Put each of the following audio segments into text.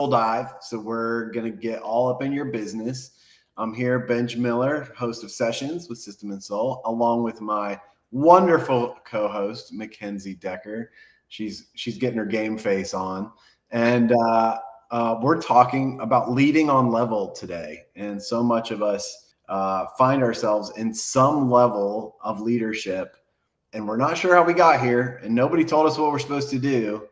dive. So we're going to get all up in your business. I'm here, Benj Miller, host of Sessions with System and Soul, along with my wonderful co-host, McKenzie Decker. She's getting her game face on. And we're talking about leading on level today. And so much of us find ourselves in some level of leadership, and we're not sure how we got here, and nobody told us what we're supposed to do,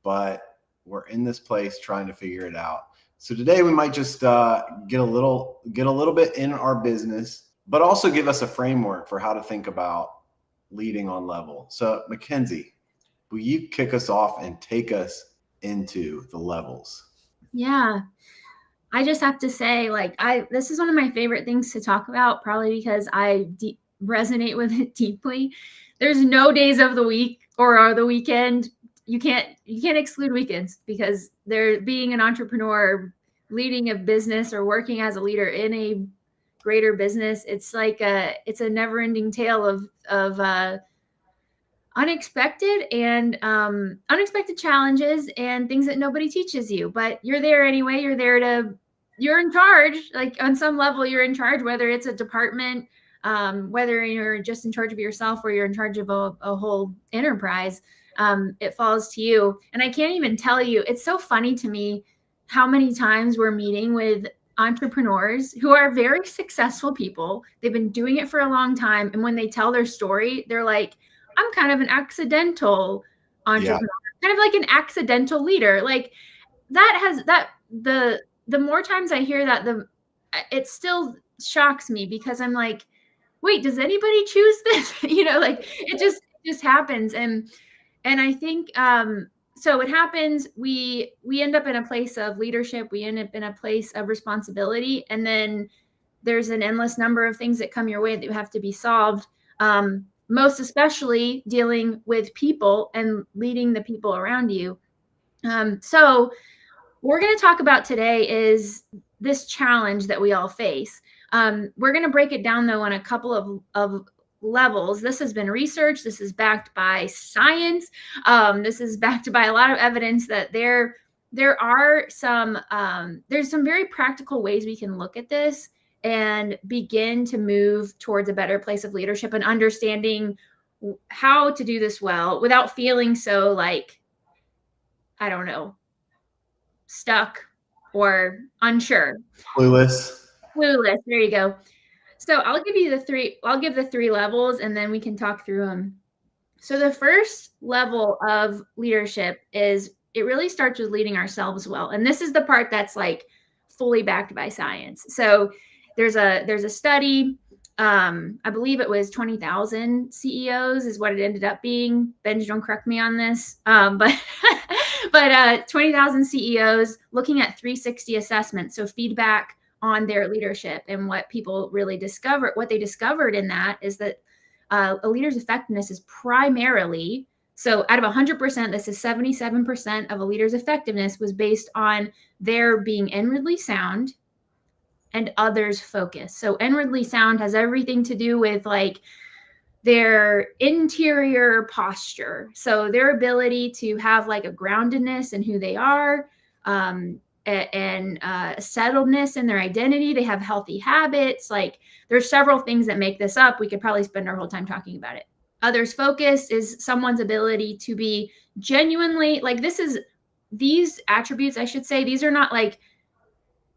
but we're in this place trying to figure it out. So today we might just get a little bit in our business, but also give us a framework for how to think about leading on level. So McKenzie, will you kick us off and take us into the levels? Yeah. I just have to say, this is one of my favorite things to talk about, probably because I resonate with it deeply. There's no days of the week or the weekend. You can't exclude weekends, because they're being an entrepreneur, leading a business, or working as a leader in a greater business. It's like it's a never ending tale of unexpected challenges and things that nobody teaches you, but you're there anyway. You're in charge. Like, on some level, you're in charge, whether it's a department, whether you're just in charge of yourself or you're in charge of a whole enterprise. It falls to you. And I can't even tell you, it's so funny to me how many times we're meeting with entrepreneurs who are very successful people. They've been doing it for a long time. And when they tell their story, they're like, I'm kind of an accidental entrepreneur, kind of like an accidental leader. Like, the more times I hear that, it still shocks me, because I'm like, wait, does anybody choose this? It just happens. And I think, so it happens, we end up in a place of leadership, we end up in a place of responsibility, and then there's an endless number of things that come your way that have to be solved, most especially dealing with people and leading the people around you. So what we're going to talk about today is this challenge that we all face. We're going to break it down, though, on a couple of levels. This has been researched. This is backed by science. This is backed by a lot of evidence that there's some very practical ways we can look at this and begin to move towards a better place of leadership and understanding how to do this well without feeling so, like, I don't know, stuck or unsure. Clueless. There you go. So I'll give the three levels, and then we can talk through them. So the first level of leadership it really starts with leading ourselves well. And this is the part that's like fully backed by science. So there's a study, I believe it was 20,000 CEOs is what it ended up being. Benj, don't correct me on this. But 20,000 CEOs looking at 360 assessments. So feedback on their leadership, and what people really what they discovered in that is that a leader's effectiveness is primarily, so out of 100%, this is 77% of a leader's effectiveness was based on their being inwardly sound and others focused. So inwardly sound has everything to do with like their interior posture. So their ability to have like a groundedness in who they are, and settledness in their identity. They have healthy habits. Like, there's several things that make this up. We could probably spend our whole time talking about it. Others focus is someone's ability to be genuinely, like, these attributes, I should say, these are not like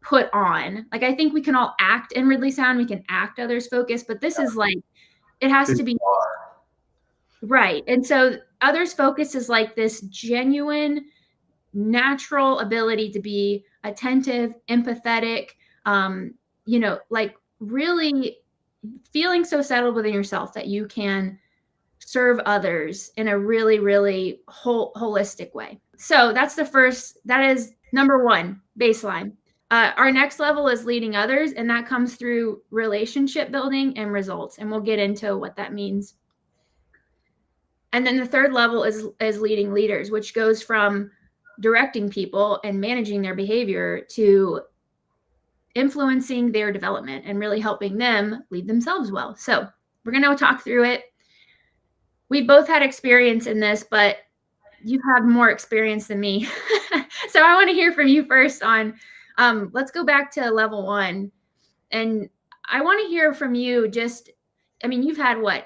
put on. Like, I think we can all act inwardly sound. We can act others focused, but this is like, it has to be right. And so others focus is like this genuine, natural ability to be attentive, empathetic, like really feeling so settled within yourself that you can serve others in a really, really holistic way. So that is number one, baseline. Our next level is leading others, and that comes through relationship building and results. And we'll get into what that means. And then the third level is leading leaders, which goes from directing people and managing their behavior to influencing their development and really helping them lead themselves well. So we're going to talk through it. We've both had experience in this, but you've had more experience than me. So I want to hear from you first on, let's go back to level 1. And I want to hear from you just, I mean, you've had what,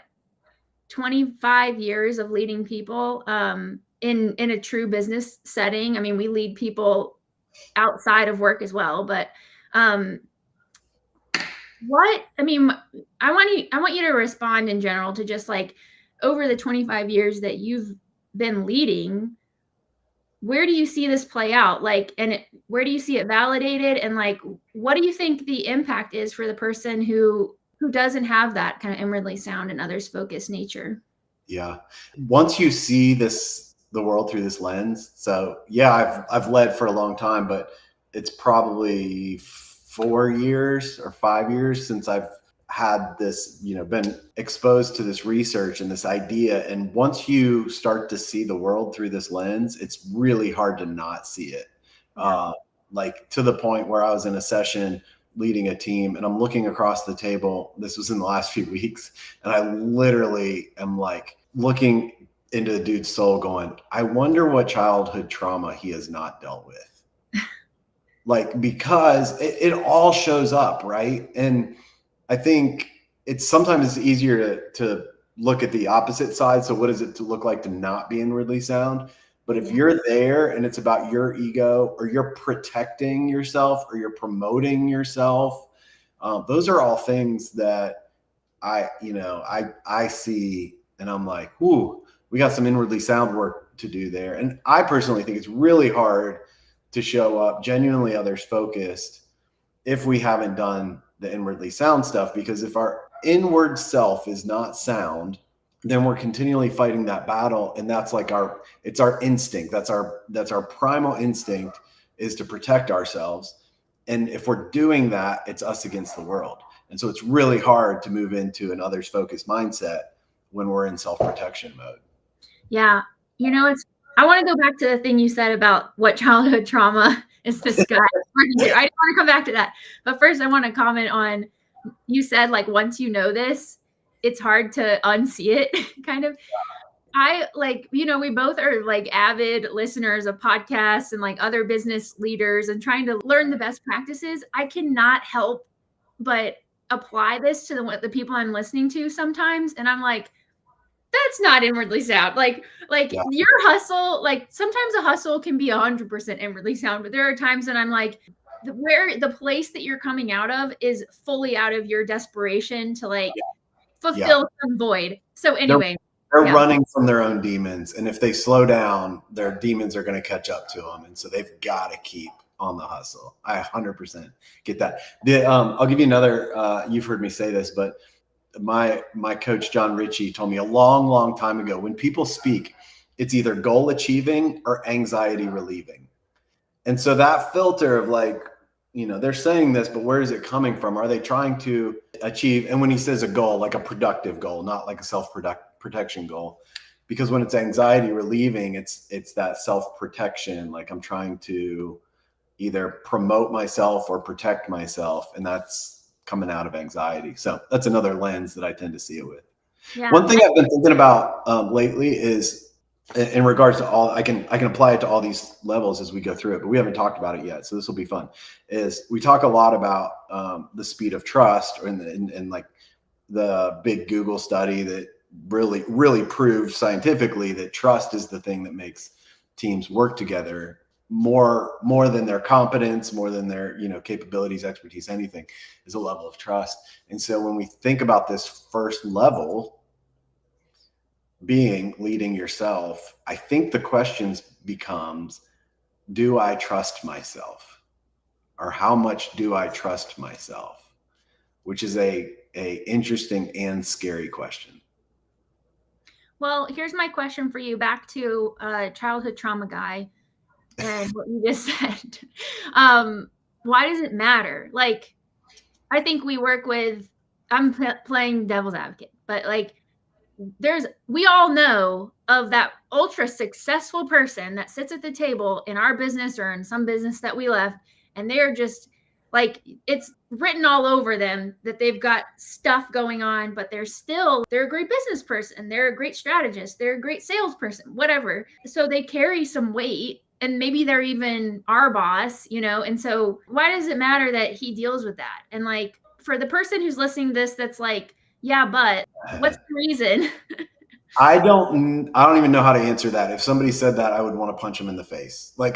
25 years of leading people in a true business setting. I mean, we lead people outside of work as well, but I want you to respond in general to just like over the 25 years that you've been leading, where do you see this play out? Like, where do you see it validated? And like, what do you think the impact is for the person who doesn't have that kind of inwardly sound and others focused nature? Yeah. Once you see the world through this lens. So yeah, I've led for a long time, but it's probably 4 years or 5 years since I've had this, been exposed to this research and this idea. And once you start to see the world through this lens, it's really hard to not see it. Like to the point where I was in a session leading a team and I'm looking across the table. This was in the last few weeks. And I literally am like looking into the dude's soul going, I wonder what childhood trauma he has not dealt with. Like, because it all shows up, right? And I think sometimes it's easier to look at the opposite side. So what does it to look like to not be inwardly sound? But if you're there and it's about your ego, or you're protecting yourself, or you're promoting yourself, those are all things that I see, and I'm like, ooh, we got some inwardly sound work to do there. And I personally think it's really hard to show up genuinely others focused if we haven't done the inwardly sound stuff, because if our inward self is not sound, then we're continually fighting that battle. And that's like it's our instinct. That's our primal instinct, is to protect ourselves. And if we're doing that, it's us against the world. And so it's really hard to move into an others focused mindset when we're in self-protection mode. Yeah. I want to go back to the thing you said about what childhood trauma is disguised. I want to come back to that. But first, I want to comment on, you said like once you know this, it's hard to unsee it, kind of. We both are like avid listeners of podcasts and like other business leaders and trying to learn the best practices. I cannot help but apply this to the people I'm listening to sometimes. And I'm like, that's not inwardly sound. Like your hustle, like sometimes a hustle can be 100% inwardly sound, but there are times that I'm like, where the place that you're coming out of is fully out of your desperation to like fulfill some void. So anyway, they're running from their own demons. And if they slow down, their demons are going to catch up to them. And so they've got to keep on the hustle. I 100% get that. I'll give you another, you've heard me say this, but my coach, John Ritchie, told me a long, long time ago, when people speak, it's either goal achieving or anxiety relieving. And so that filter of like, they're saying this, but where is it coming from? Are they trying to achieve? And when he says a goal, like a productive goal, not like a self-protection goal, because when it's anxiety relieving, it's that self-protection. Like I'm trying to either promote myself or protect myself. And that's coming out of anxiety. So that's another lens that I tend to see it with. Yeah. One thing I've been thinking about lately is, in regards to all, I can apply it to all these levels as we go through it, but we haven't talked about it yet. So this will be fun. Is we talk a lot about the speed of trust, and like the big Google study that really, really proved scientifically that trust is the thing that makes teams work together more than their competence, more than their, capabilities, expertise, anything, is a level of trust. And so when we think about this first level being leading yourself, I think the questions becomes, do I trust myself? Or how much do I trust myself? Which is a interesting and scary question. Well, here's my question for you, back to childhood trauma guy and what you just said. Why does it matter? Like, I think we work with, I'm playing devil's advocate, but like, we all know of that ultra successful person that sits at the table in our business or in some business that we left, and they're just Like it's written all over them that they've got stuff going on, but they're a great business person. They're a great strategist. They're a great salesperson, whatever. So they carry some weight, and maybe they're even our boss, And so why does it matter that he deals with that? And like for the person who's listening to this, that's like, yeah, but what's the reason? I don't even know how to answer that. If somebody said that, I would want to punch them in the face. Like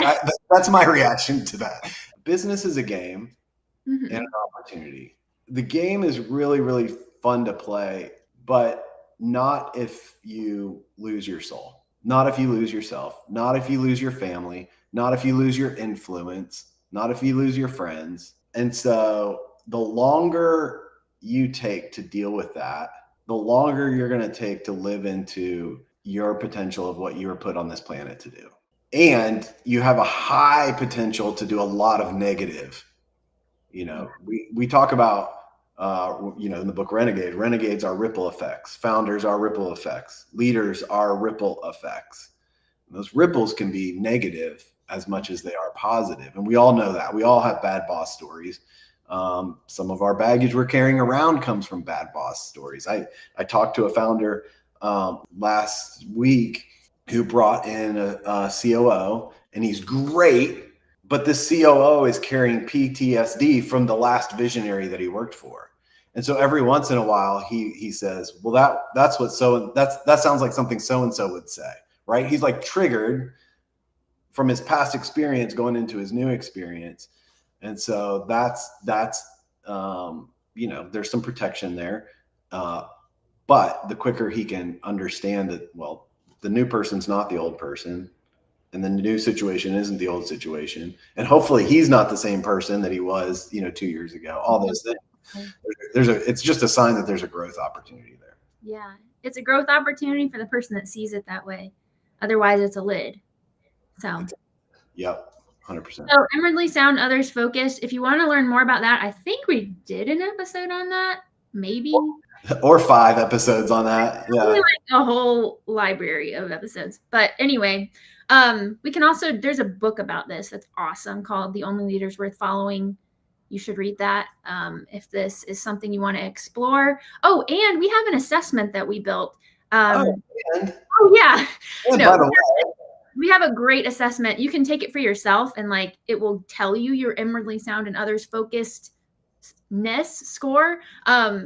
that's my reaction to that. Business is a game and an opportunity. The game is really, really fun to play, but not if you lose your soul, not if you lose yourself, not if you lose your family, not if you lose your influence, not if you lose your friends. And so the longer you take to deal with that, the longer you're going to take to live into your potential of what you were put on this planet to do. And you have a high potential to do a lot of negative. We talk about, in the book Renegades are ripple effects. Founders are ripple effects. Leaders are ripple effects. And those ripples can be negative as much as they are positive. And we all know that. We all have bad boss stories. Some of our baggage we're carrying around comes from bad boss stories. I talked to a founder last week who brought in a COO, and he's great, but this COO is carrying PTSD from the last visionary that he worked for. And so every once in a while he says, well, that sounds like something so-and-so would say, right? He's like triggered from his past experience going into his new experience. And so that's there's some protection there. But the quicker he can understand that, well, the new person's not the old person, and the new situation isn't the old situation, and hopefully he's not the same person that he was, 2 years ago. All those things. It's just a sign that there's a growth opportunity there. Yeah, it's a growth opportunity for the person that sees it that way. Otherwise, it's a lid. So. Yep. 100%. So inwardly sound, others focused. If you want to learn more about that, I think we did an episode on that, maybe. Or 5 episodes on that. Yeah. Like a whole library of episodes. But anyway, we can also, there's a book about this that's awesome called The Only Leaders Worth Following. You should read that if this is something you want to explore. Oh, and we have an assessment that we built. Yeah. And by the way, we have a great assessment. You can take it for yourself, and like it will tell you your inwardly sound and others focusedness score.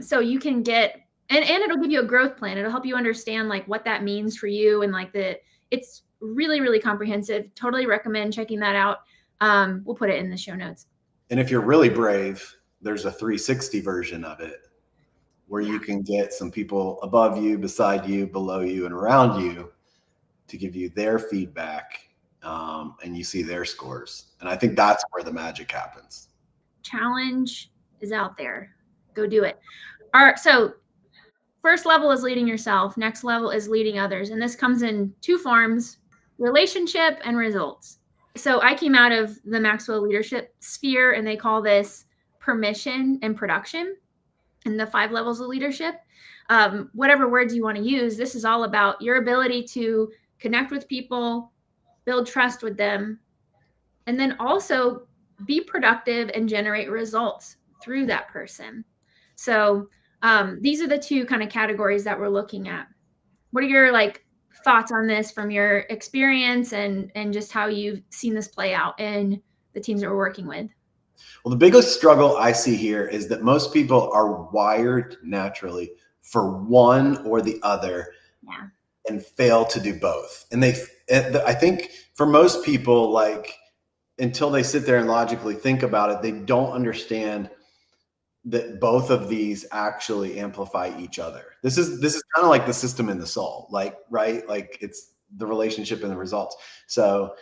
So you can get and it'll give you a growth plan. It'll help you understand like what that means for you, and like it's really, really comprehensive. Totally recommend checking that out. We'll put it in the show notes. And if you're really brave, there's a 360 version of it where you can get some people above you, beside you, below you, and around you to give you their feedback, and you see their scores. And I think that's where the magic happens. Challenge is out there. Go do it. All right. So first level is leading yourself. Next level is leading others. And this comes in 2 forms, relationship and results. So I came out of the Maxwell leadership sphere, and they call this permission and production and the 5 levels of leadership. Whatever words you want to use, this is all about your ability to connect with people, build trust with them, and then also be productive and generate results through that person. So these are the 2 kind of categories that we're looking at. What are your thoughts on this from your experience and just how you've seen this play out in the teams that we're working with? Well, the biggest struggle I see here is that most people are wired naturally for one or the other. Yeah. And fail to do both. And I think for most people, until they sit there and logically think about it, they don't understand that both of these actually amplify each other. This is kind of like the system in the soul, right? Like it's the relationship and the results. So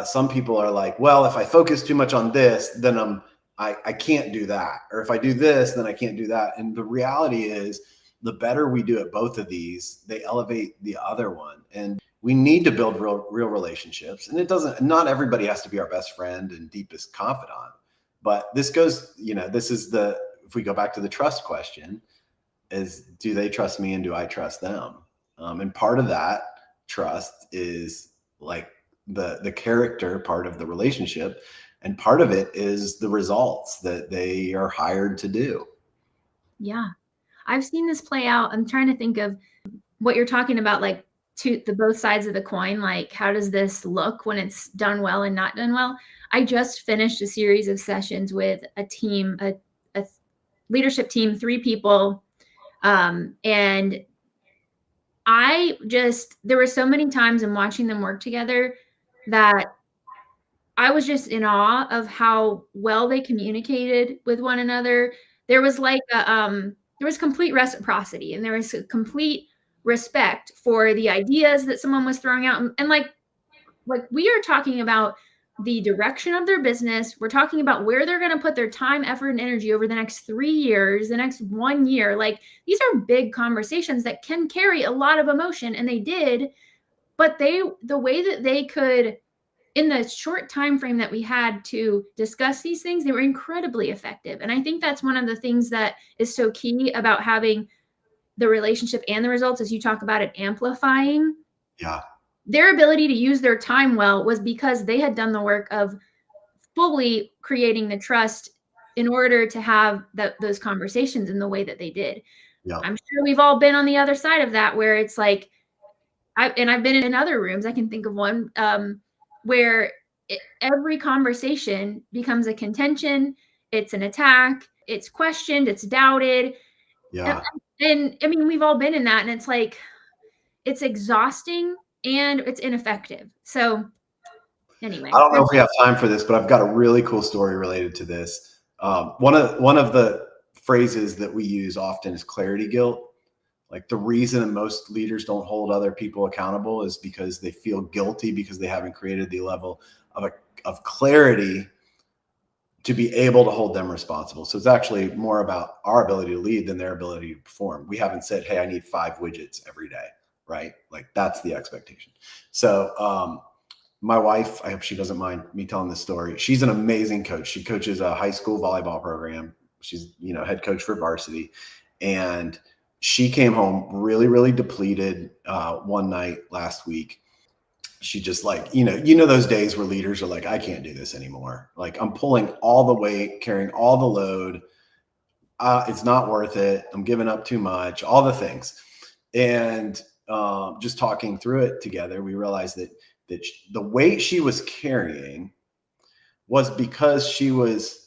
some people are like, well, if I focus too much on this, then I can't do that. Or if I do this, then I can't do that. And the reality is, the better we do at both of these, they elevate the other one. And we need to build real relationships. And not everybody has to be our best friend and deepest confidant. But this goes, if we go back to the trust question, is do they trust me and do I trust them? And part of that trust is like the character part of the relationship. And part of it is the results that they are hired to do. Yeah. I've seen this play out. I'm trying to think of what you're talking about, like to the both sides of the coin. Like, how does this look when it's done well and not done well? I just finished a series of sessions with a team, a leadership team, 3 people. And there were so many times in watching them work together that I was just in awe of how well they communicated with one another. There was like there was complete reciprocity, and there was a complete respect for the ideas that someone was throwing out. And like we are talking about the direction of their business. We're talking about where they're going to put their time, effort, and energy over the next 3 years, the next 1 year. Like, these are big conversations that can carry a lot of emotion, and they did. But the way that they could, in the short time frame that we had to discuss these things, they were incredibly effective. And I think that's one of the things that is so key about having the relationship and the results, as you talk about it, amplifying. Yeah. Their ability to use their time well was because they had done the work of fully creating the trust in order to have those conversations in the way that they did. Yeah. I'm sure we've all been on the other side of that, where it's like, I've been in other rooms. I can think of one where every conversation becomes a contention. It's an attack. It's questioned. It's doubted. Yeah. And I mean, we've all been in that, and it's like, it's exhausting and it's ineffective. So anyway, I don't know if we have time for this, but I've got a really cool story related to this. One of the phrases that we use often is clarity guilt. Like, the reason most leaders don't hold other people accountable is because they feel guilty because they haven't created the level of clarity to be able to hold them responsible. So it's actually more about our ability to lead than their ability to perform. We haven't said, hey, I need 5 widgets every day, right? Like, that's the expectation. So my wife, I hope she doesn't mind me telling this story. She's an amazing coach. She coaches a high school volleyball program. She's, head coach for varsity. And she came home really, really depleted one night last week. She just, like, those days where leaders are like, I can't do this anymore. Like, I'm pulling all the weight, carrying all the load. It's not worth it. I'm giving up too much, all the things. And just talking through it together, we realized that the weight she was carrying was because she was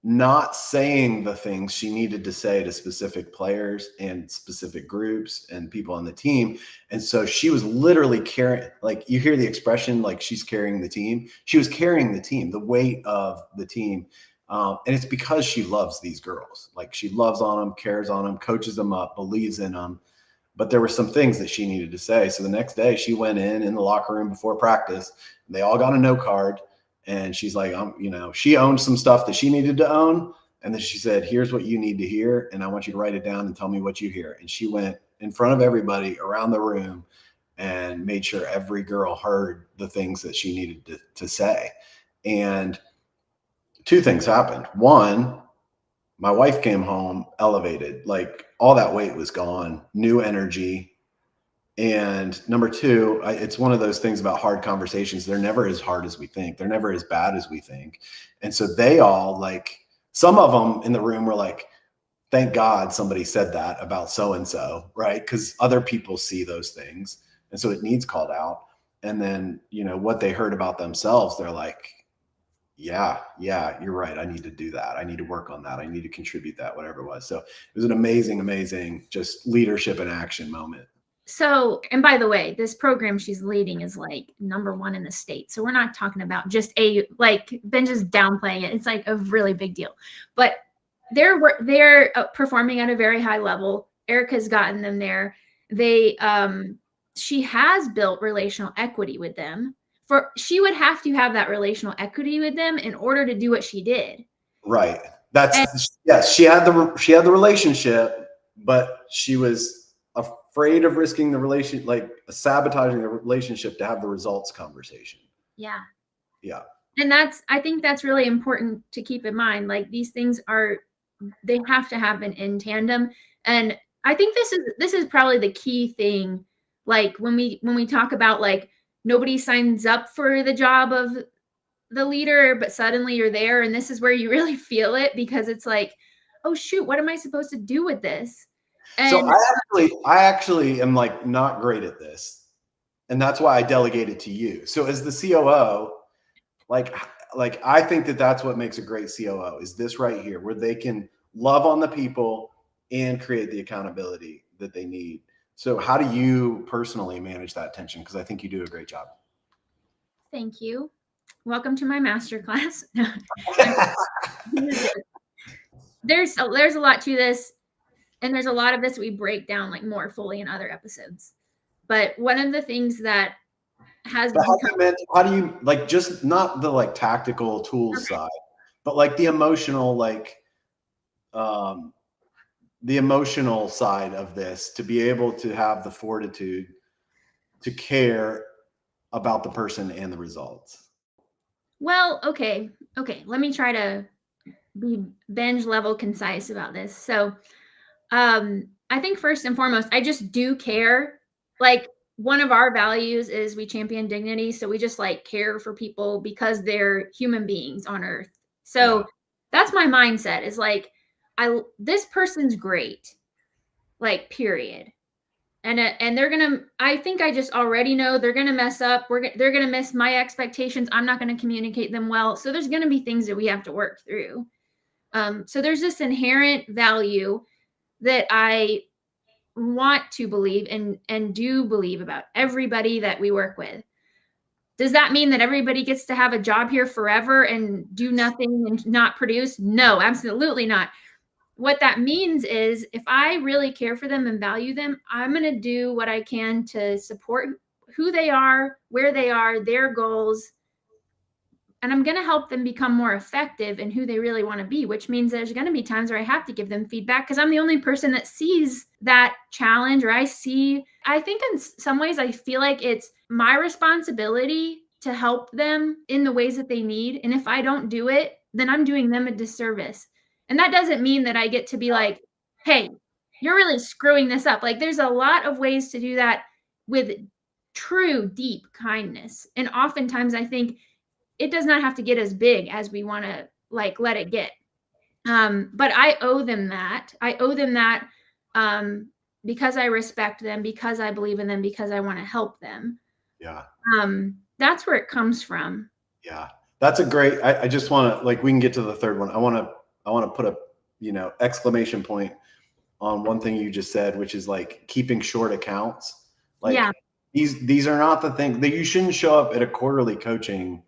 not saying the things she needed to say to specific players and specific groups and people on the team. And so she was literally carrying, like, you hear the expression, like, she's carrying the team. She was carrying the team, the weight of the team. And it's because she loves these girls. Like, she loves on them, cares on them, coaches them up, believes in them. But there were some things that she needed to say. So the next day she went in the locker room before practice, and they all got a note card. And she's like, she owned some stuff that she needed to own. And then she said, here's what you need to hear. And I want you to write it down and tell me what you hear. And she went in front of everybody around the room and made sure every girl heard the things that she needed to say. And 2 things happened. One, my wife came home elevated, like, all that weight was gone, new energy. And number 2, it's one of those things about hard conversations. They're never as hard as we think. They're never as bad as we think. And so they all, like, some of them in the room were like, thank God somebody said that about so-and-so, right? Because other people see those things. And so it needs called out. And then, what they heard about themselves, they're like, yeah, you're right. I need to do that. I need to work on that. I need to contribute that, whatever it was. So it was an amazing, just leadership in action moment. So, and by the way, this program she's leading is like #1 in the state. So we're not talking about just Benj is downplaying it. It's like a really big deal, but they're performing at a very high level. Erica's gotten them there. She has built relational equity with them. She would have to have that relational equity with them in order to do what she did. Right. Yes. She had the relationship, but she was afraid of risking the relation, like sabotaging the relationship to have the results conversation. Yeah. Yeah. And I think that's really important to keep in mind. Like, these things they have to happen in tandem. And I think this is probably the key thing. Like, when we talk about, like, nobody signs up for the job of the leader, but suddenly you're there, and this is where you really feel it, because it's like, oh shoot, what am I supposed to do with this? So And I actually am like not great at this, and that's why I delegated to you. So as the COO, like I think that that's what makes a great COO is this right here, where they can love on the people and create the accountability that they need. So how do you personally manage that tension? Because I think you do a great job. thank you. Welcome to my masterclass. There's a lot to this, and there's a lot of this we break down like more fully in other episodes. But one of the things that has become, how do you like, just not the like tactical tools side, but like the emotional, like the emotional side of this, to be able to have the fortitude to care about the person and the results? well, okay, let me try to be Benj level concise about this. So I think first and foremost, I just do care. Like, one of our values is we champion dignity, so we just like care for people because they're human beings on earth. So Yeah. that's my mindset, is like, this person's great, like, period. And they're gonna, I think I just already know they're gonna mess up. They're gonna miss my expectations. I'm not gonna communicate them well, so there's gonna be things that we have to work through. So there's this inherent value that I want to believe and do believe about everybody that we work with. Does that mean that everybody gets to have a job here forever and do nothing and not produce? No, absolutely not. What that means is, if I really care for them and value them, I'm going to do what I can to support who they are, where they are, their goals, and I'm going to help them become more effective in who they really want to be, which means there's going to be times where I have to give them feedback, because I'm the only person that sees that challenge, or I think in some ways I feel like it's my responsibility to help them in the ways that they need. And if I don't do it, then I'm doing them a disservice. And that doesn't mean that I get to be like, hey, you're really screwing this up. Like, there's a lot of ways to do that with true, deep kindness. And oftentimes I think it does not have to get as big as we want to like let it get. But I owe them that. Because I respect them, because I believe in them, because I want to help them. Yeah. That's where it comes from. Yeah. That's a great, I just want to, like, we can get to the third one. I want to put a, exclamation point on one thing you just said, which is like keeping short accounts. Like, Yeah. these are not the things that you shouldn't show up at a quarterly coaching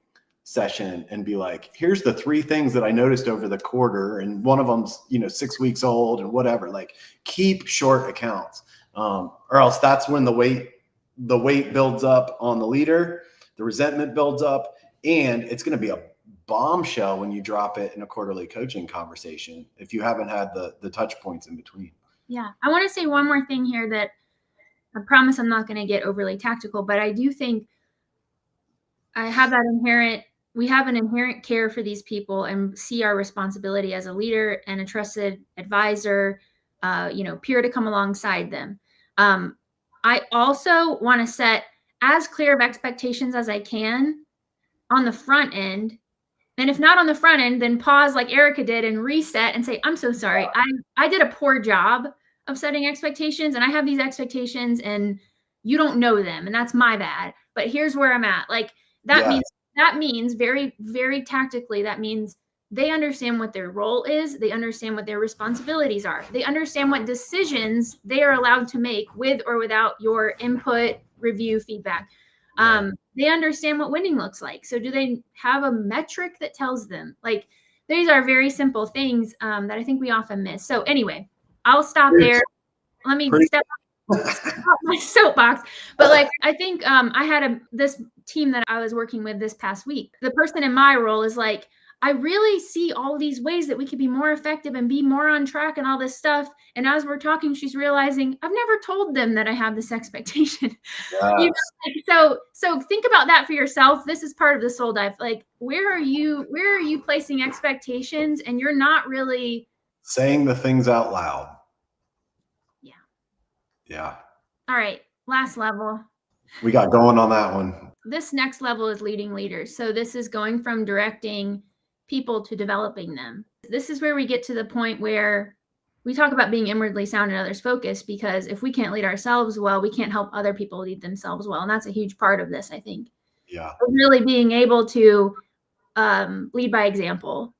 session and be like, here's the 3 things that I noticed over the quarter, and one of them's 6 weeks old and whatever. Like, keep short accounts, or else that's when the weight builds up on the leader, the resentment builds up, and it's going to be a bombshell when you drop it in a quarterly coaching conversation if you haven't had the touch points in between. Yeah, I want to say one more thing here that I promise I'm not going to get overly tactical, but I do think we have an inherent care for these people and see our responsibility as a leader and a trusted advisor, peer to come alongside them. I also want to set as clear of expectations as I can on the front end. And if not on the front end, then pause like Erica did and reset and say, I'm so sorry. I did a poor job of setting expectations, and I have these expectations and you don't know them, and that's my bad. But here's where I'm at. Like, that means very, very tactically, that means they understand what their role is. They understand what their responsibilities are. They understand what decisions they are allowed to make with or without your input, review, feedback. They understand what winning looks like. So do they have a metric that tells them? Like, these are very simple things that I think we often miss. So anyway, I'll stop there. Let me step off my soapbox. But like, I think I had this team that I was working with this past week. The person in my role is like, I really see all these ways that we could be more effective and be more on track and all this stuff. And as we're talking, she's realizing I've never told them that I have this expectation. Yes. So think about that for yourself. This is part of the soul dive. Like, where are you placing expectations and you're not really saying the things out loud? Yeah. Yeah. All right. Last level. we got going on that one? This next level is leading leaders. So this is going from directing people to developing them. This is where we get to the point where we talk about being inwardly sound and others focused, because if we can't lead ourselves well, we can't help other people lead themselves well. And that's a huge part of this, I think. Yeah. Really being able to lead by example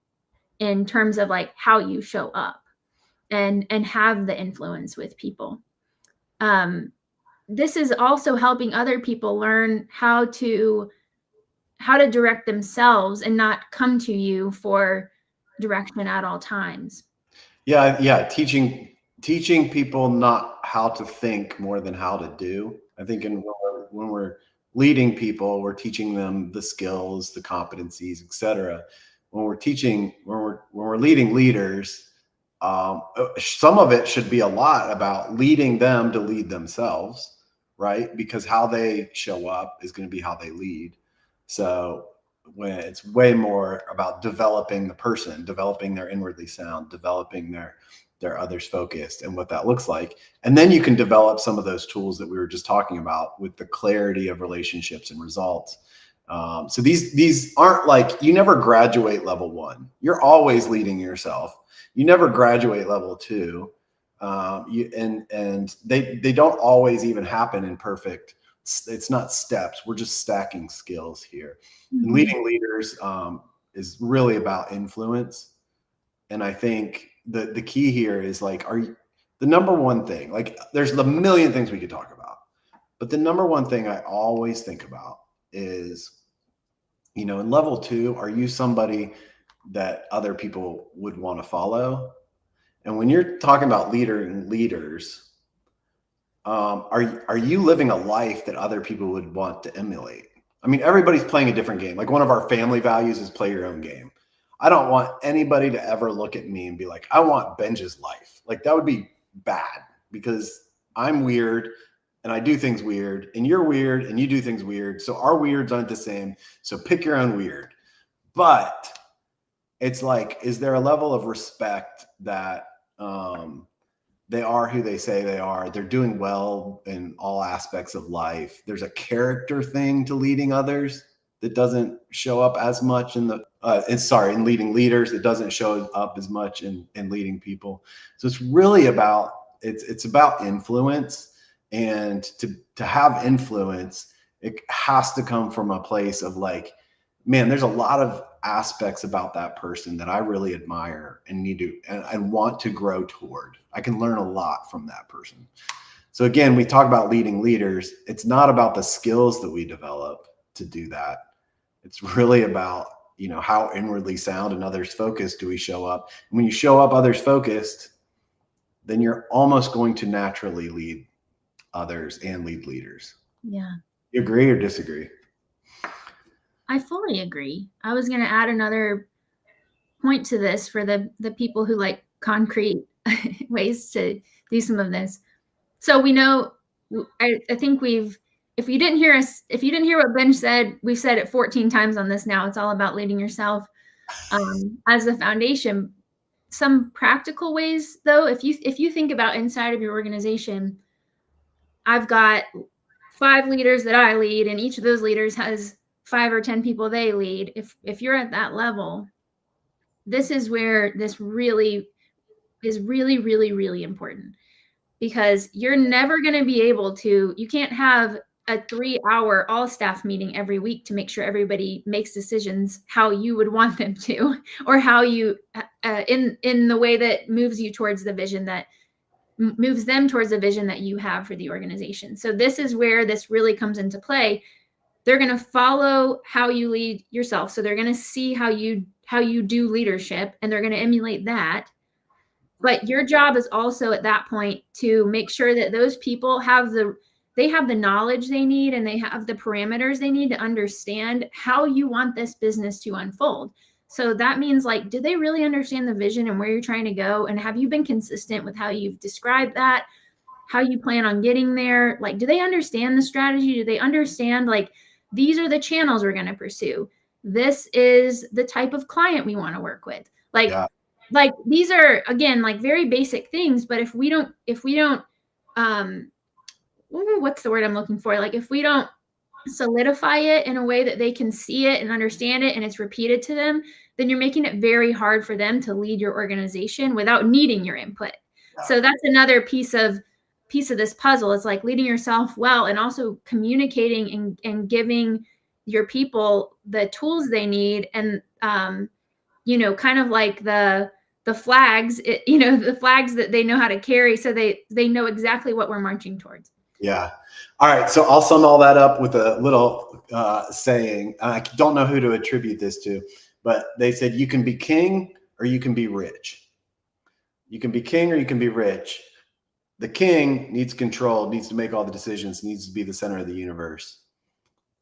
in terms of like how you show up and have the influence with people. This is also helping other people learn how to direct themselves and not come to you for direction at all times. Yeah. Teaching people not how to think more than how to do. I think when we're leading people, we're teaching them the skills, the competencies, etc. When we're leading leaders, some of it should be a lot about leading them to lead themselves, right? Because how they show up is going to be how they lead. So when it's way more about developing the person, developing their inwardly sound, developing their others focused and what that looks like. And then you can develop some of those tools that we were just talking about with the clarity of relationships and results. So these aren't like, you never graduate level 1. You're always leading yourself. You never graduate level 2. And they don't always even happen in perfect. It's not steps. We're just stacking skills here. And leading leaders is really about influence. And I think the key here is like, the number one thing, like there's the million things we could talk about, but the number one thing I always think about is, in level 2, are you somebody that other people would want to follow? And when you're talking about leaders, are you living a life that other people would want to emulate? I mean, everybody's playing a different game. Like one of our family values is play your own game. I don't want anybody to ever look at me and be like, I want Benj's life. Like that would be bad, because I'm weird and I do things weird, and you're weird and you do things weird. So our weirds aren't the same. So pick your own weird. But it's like, is there a level of respect that they are who they say they are? They're doing well in all aspects of life. There's a character thing to leading others that doesn't show up as much in leading leaders. It doesn't show up as much in leading people. So it's really about, it's about influence. And to have influence, it has to come from a place of like, man, there's a lot of aspects about that person that I really admire and need to, and want to grow toward. I can learn a lot from that person. So again, we talk about leading leaders. It's not about the skills that we develop to do that. It's really about, how inwardly sound and others focused do we show up. And when you show up others focused, then you're almost going to naturally lead others and lead leaders. Yeah. You agree or disagree? I fully agree. I was going to add another point to this for the people who like concrete ways to do some of this. So we know, I think if you didn't hear what Benj said, we've said it 14 times on this now. It's all about leading yourself as the foundation. Some practical ways though, if you think about inside of your organization, I've got 5 leaders that I lead, and each of those leaders has 5 or 10 people they lead. If you're at that level, this is where this really is really, really, really important, because you're never going to be able to, you can't have a 3-hour all staff meeting every week to make sure everybody makes decisions how you would want them to, or how you, in the way that moves you towards the vision that moves them towards the vision that you have for the organization. So this is where this really comes into play. They're going to follow how you lead yourself. So they're going to see how you do leadership, and they're going to emulate that. But your job is also at that point to make sure that those people have the knowledge they need, and they have the parameters they need to understand how you want this business to unfold. So that means, like, do they really understand the vision and where you're trying to go? And have you been consistent with how you've described that, how you plan on getting there? Like, do they understand the strategy? Do they understand, like, these are the channels we're going to pursue? This is the type of client we want to work with. Like, Yeah. like these are, again, like very basic things, but if we don't what's the word I'm looking for? Like if we don't solidify it in a way that they can see it and understand it and it's repeated to them, then you're making it very hard for them to lead your organization without needing your input. So that's another piece of this puzzle. It's like leading yourself well and also communicating and giving your people the tools they need, and kind of like the flags, the flags that they know how to carry, so they know exactly what we're marching towards. Yeah. All right. So I'll sum all that up with a little saying. I don't know who to attribute this to, but they said you can be king or you can be rich. You can be king or you can be rich. The king needs control, needs to make all the decisions, needs to be the center of the universe.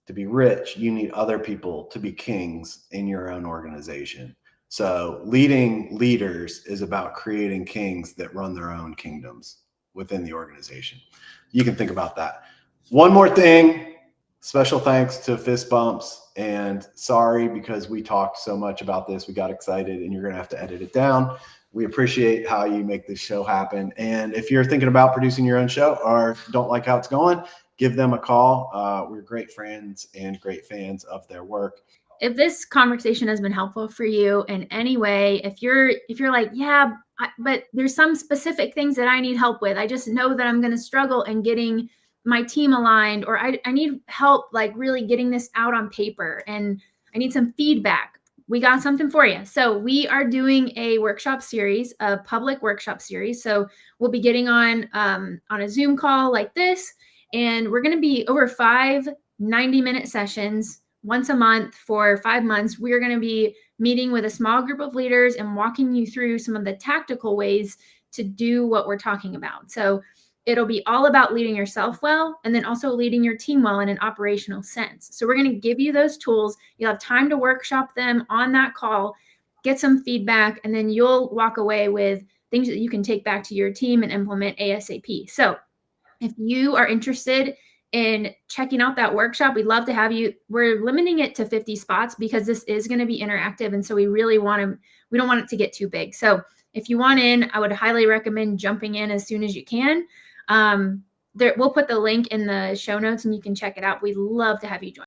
To be rich, you need other people to be kings in your own organization. So leading leaders is about creating kings that run their own kingdoms within the organization. You can think about that. One more thing, special thanks to Fist Bumps, and sorry because we talked so much about this, we got excited, and you're going to have to edit it down. We appreciate how you make this show happen. And if you're thinking about producing your own show or don't like how it's going, give them a call. We're great friends and great fans of their work. If this conversation has been helpful for you in any way, if you're like, yeah, but there's some specific things that I need help with, I just know that I'm going to struggle in getting my team aligned, or I need help like really getting this out on paper and I need some feedback, we got something for you. So we are doing a workshop series, a public workshop series. So we'll be getting on a Zoom call like this, and we're going to be over 5 90-minute sessions once a month for 5 months. We're going to be meeting with a small group of leaders and walking you through some of the tactical ways to do what we're talking about. So it'll be all about leading yourself well, and then also leading your team well in an operational sense. So we're going to give you those tools. You'll have time to workshop them on that call, get some feedback, and then you'll walk away with things that you can take back to your team and implement ASAP. So if you are interested in checking out that workshop, we'd love to have you. We're limiting it to 50 spots because this is going to be interactive. And so we don't want it to get too big. So if you want in, I would highly recommend jumping in as soon as you can. We'll put the link in the show notes and you can check it out. We'd love to have you join.